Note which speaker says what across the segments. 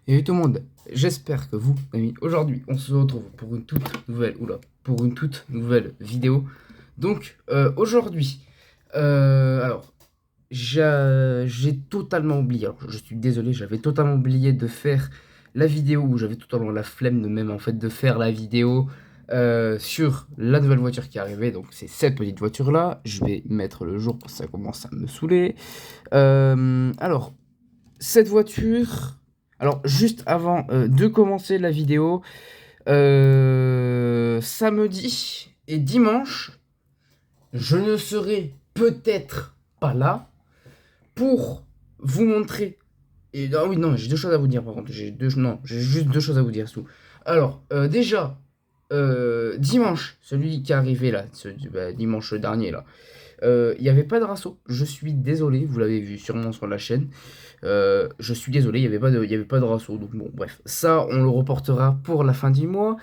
Speaker 1: Et tout le monde, j'espère que vous, amis, aujourd'hui, on se retrouve pour une toute nouvelle vidéo. Donc, aujourd'hui, alors, j'ai totalement oublié, alors je suis désolé, j'avais totalement oublié de faire la vidéo, ou j'avais totalement la flemme de même, en fait, de faire la vidéo sur la nouvelle voiture qui est arrivée. Donc, c'est cette petite voiture-là. Je vais mettre le jour parce que ça commence à me saouler. Alors, cette voiture... Alors, juste avant de commencer la vidéo, samedi et dimanche, je ne serai peut-être pas là pour vous montrer. Et, ah oui, non, j'ai deux choses à vous dire par contre. Non, j'ai juste deux choses à vous dire. Sous. Alors, déjà, dimanche, celui qui est arrivé là, dimanche dernier là, il n'y avait pas de rasso. Je suis désolé, vous l'avez vu sûrement sur la chaîne. Je suis désolé, il y avait pas de rasso. Donc bon, bref, ça, on le reportera pour la fin du mois.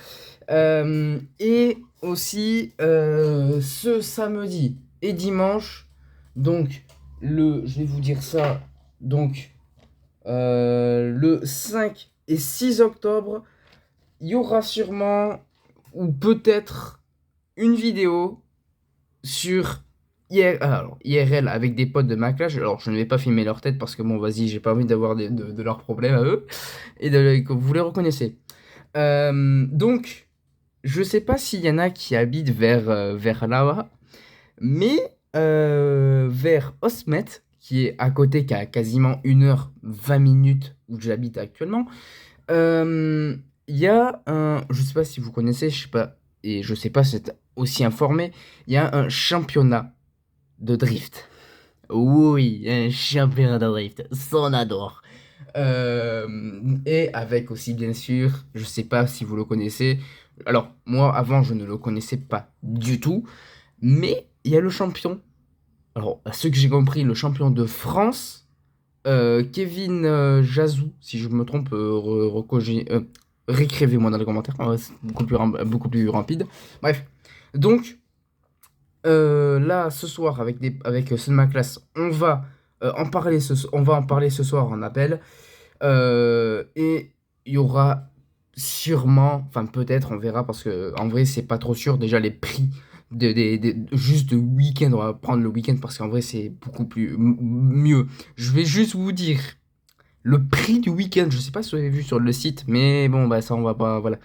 Speaker 1: Et aussi, ce samedi et dimanche, donc, je vais vous dire ça, donc, le 5 et 6 octobre, il y aura sûrement, ou peut-être, une vidéo sur IRL avec des potes de ma classe. Alors, je ne vais pas filmer leur tête parce que, bon, vas-y, j'ai pas envie d'avoir de leurs problèmes à eux et que vous les reconnaissez. Donc, je sais pas s'il y en a qui habitent vers là-bas, mais vers Osmet, qui est à côté, qui a quasiment 1h20 où j'habite actuellement, il y a un, je sais pas si vous connaissez, je sais pas, et je sais pas si c'est aussi informé, il y a un championnat de drift. Oui, un championnat de drift, ça on adore. Et avec aussi, bien sûr, je sais pas si vous le connaissez. Alors, moi, avant, je ne le connaissais pas du tout. Mais il y a le champion. Alors, à ce que j'ai compris, le champion de France, Kevin Jazou, si je me trompe, réécrivez-moi dans les commentaires. C'est beaucoup plus rapide. Bref. Donc, là, ce soir, avec ceux de ma classe, on va en parler ce soir en appel. Et il y aura sûrement, enfin peut-être, on verra, parce que en vrai, c'est pas trop sûr. Déjà, les prix juste de week-end, on va prendre le week-end parce qu'en vrai, c'est beaucoup plus mieux. Je vais juste vous dire le prix du week-end. Je sais pas si vous avez vu sur le site, mais bon, bah ça, on va pas. Voilà.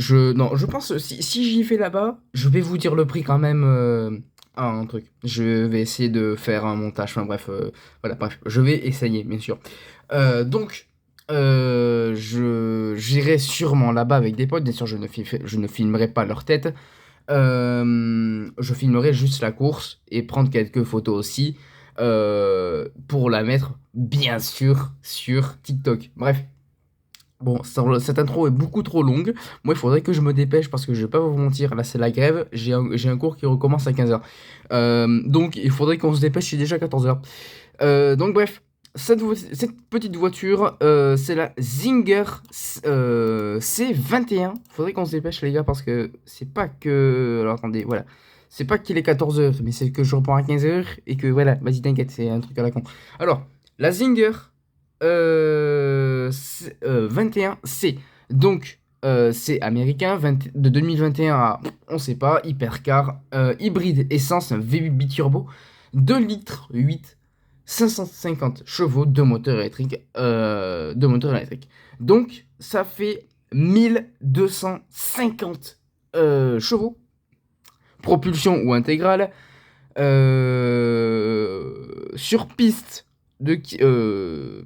Speaker 1: Non, je pense si j'y vais là-bas, je vais vous dire le prix quand même. Un truc. Je vais essayer de faire un montage. Enfin bref, voilà, bref, je vais essayer, bien sûr. Donc, j'irai sûrement là-bas avec des potes. Bien sûr, je ne filmerai pas leur tête. Je filmerai juste la course et prendre quelques photos aussi pour la mettre, bien sûr, sur TikTok. Bref. Bon, cette intro est beaucoup trop longue. Moi, il faudrait que je me dépêche parce que je vais pas vous mentir. Là, c'est la grève. J'ai un cours qui recommence à 15h. Donc, il faudrait qu'on se dépêche. Il est déjà 14h. Donc, bref. Cette petite voiture, c'est la Zinger C21. Faudrait qu'on se dépêche, les gars, parce que c'est pas que. Alors, attendez, voilà. C'est pas qu'il est 14h, mais c'est que je reprends à 15h et que voilà. Vas-y, t'inquiète, c'est un truc à la con. Alors, la Zinger 21C. Donc, c'est américain, de 2021 à, on sait pas, hypercar, hybride essence, un V8 biturbo, 2 litres 8, 550 chevaux de moteur électrique. Donc, ça fait 1250 chevaux, propulsion ou intégrale, sur piste le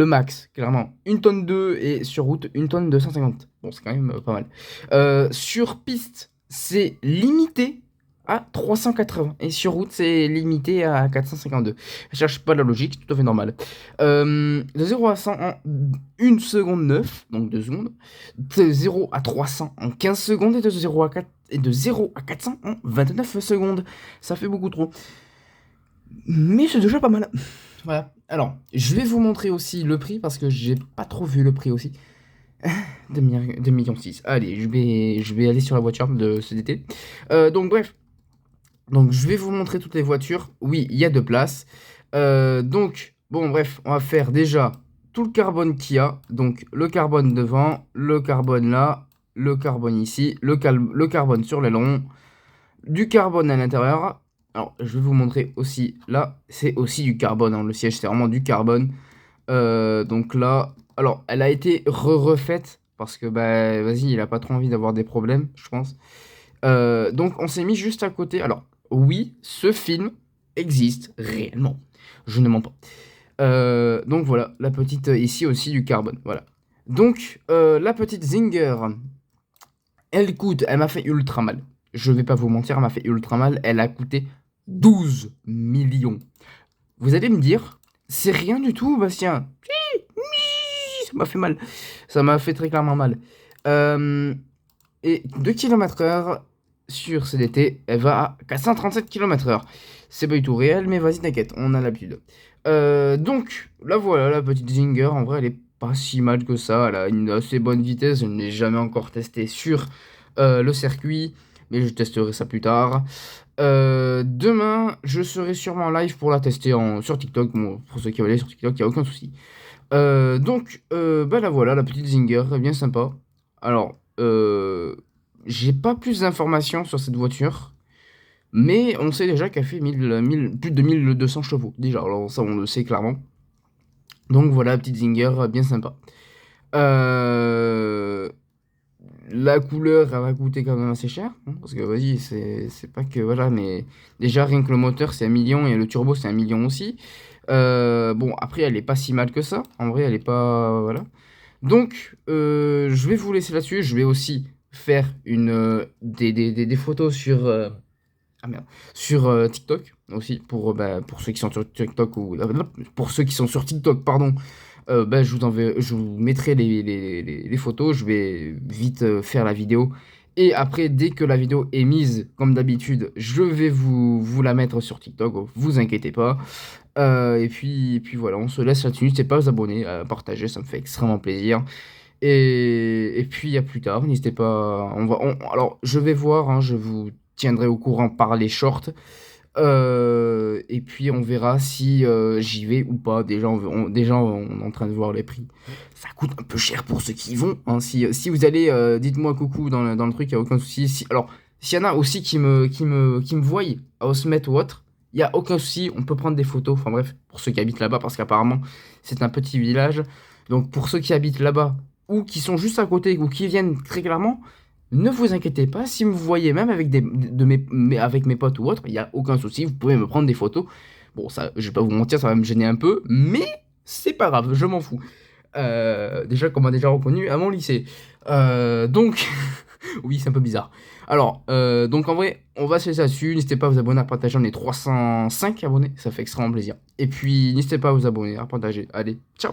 Speaker 1: max, clairement, 1 tonne 2 et sur route 1 tonne 250. Bon, c'est quand même pas mal. Sur piste, c'est limité à 380 et sur route, c'est limité à 452. Je cherche pas la logique, c'est tout à fait normal. De 0 à 100 en 1 seconde 9, donc 2 secondes. De 0 à 300 en 15 secondes et de 0 à 4 et de 0 à 400 en 29 secondes. Ça fait beaucoup trop. Mais c'est déjà pas mal. Voilà. Alors, je vais vous montrer aussi le prix parce que j'ai pas trop vu le prix aussi. 2 millions 6. Allez, je vais aller sur la voiture de cet été. Donc, bref. Donc, je vais vous montrer toutes les voitures. Oui, il y a de place. Donc, bon, bref, on va faire déjà tout le carbone qu'il y a. Donc le carbone devant, le carbone là, le carbone ici, le carbone sur l'aileron, du carbone à l'intérieur. Alors je vais vous montrer aussi, là c'est aussi du carbone, hein. Le siège c'est vraiment du carbone. Donc là, alors elle a été refaite parce que bah vas-y, il a pas trop envie d'avoir des problèmes, je pense. Donc on s'est mis juste à côté. Alors oui, ce film existe réellement. Je ne mens pas. Donc voilà, la petite ici aussi du carbone. Voilà. Donc la petite Zinger, elle m'a fait ultra mal. Je vais pas vous mentir, elle m'a fait ultra mal. Elle a coûté 12 millions. Vous allez me dire, c'est rien du tout, Bastien. Ça m'a fait mal. Ça m'a fait très clairement mal. Et 2 km/h sur CDT, elle va à 437 km/h. C'est pas du tout réel, mais vas-y, t'inquiète, on a l'habitude. Donc, là voilà, la petite Zinger, en vrai, elle est pas si mal que ça. Elle a une assez bonne vitesse. Je ne l'ai jamais encore testé sur le circuit, mais je testerai ça plus tard. Demain, je serai sûrement en live pour la tester sur TikTok. Bon, pour ceux qui veulent aller sur TikTok, il n'y a aucun souci. Donc, bah là voilà, la petite Zinger, bien sympa. Alors, j'ai pas plus d'informations sur cette voiture, mais on sait déjà qu'elle fait plus de 1200 chevaux. Déjà, alors ça, on le sait clairement. Donc voilà, la petite Zinger, bien sympa. La couleur, elle va coûter quand même assez cher, hein, parce que vas-y, c'est pas que voilà, mais déjà rien que le moteur c'est 1 million et le turbo c'est 1 million aussi. Bon, après elle est pas si mal que ça, en vrai elle est pas, voilà. Donc je vais vous laisser là-dessus, je vais aussi faire des photos sur, ah merde, sur TikTok aussi, pour ceux qui sont sur TikTok, ou pour ceux qui sont sur TikTok, pardon. Bah, je vous mettrai les photos, je vais vite faire la vidéo. Et après, dès que la vidéo est mise, comme d'habitude, je vais vous la mettre sur TikTok, vous inquiétez pas. Et puis voilà, on se laisse là-dessus. N'hésitez pas à vous abonner, à partager, ça me fait extrêmement plaisir. Et puis à plus tard, n'hésitez pas. Alors, je vais voir, hein, je vous tiendrai au courant par les shorts. Et puis on verra si j'y vais ou pas. Déjà on est en train de voir les prix. Ça coûte un peu cher pour ceux qui y vont, hein. Si vous allez, dites-moi coucou dans le truc, il n'y a aucun souci. Alors, s'il y en a aussi qui me voient à Osmet ou autre, il n'y a aucun souci, on peut prendre des photos. Enfin bref, pour ceux qui habitent là-bas, parce qu'apparemment c'est un petit village. Donc pour ceux qui habitent là-bas, ou qui sont juste à côté, ou qui viennent très clairement, ne vous inquiétez pas, si vous me voyez même avec avec mes potes ou autres, il n'y a aucun souci, vous pouvez me prendre des photos. Bon, ça, je vais pas vous mentir, ça va me gêner un peu, mais c'est pas grave, je m'en fous. Déjà, qu'on m'a déjà reconnu à mon lycée. Donc, oui, c'est un peu bizarre. Alors, donc en vrai, on va se laisser là-dessus. N'hésitez pas à vous abonner, à partager. On est 305 abonnés, ça fait extrêmement plaisir. Et puis, n'hésitez pas à vous abonner, à partager. Allez, ciao!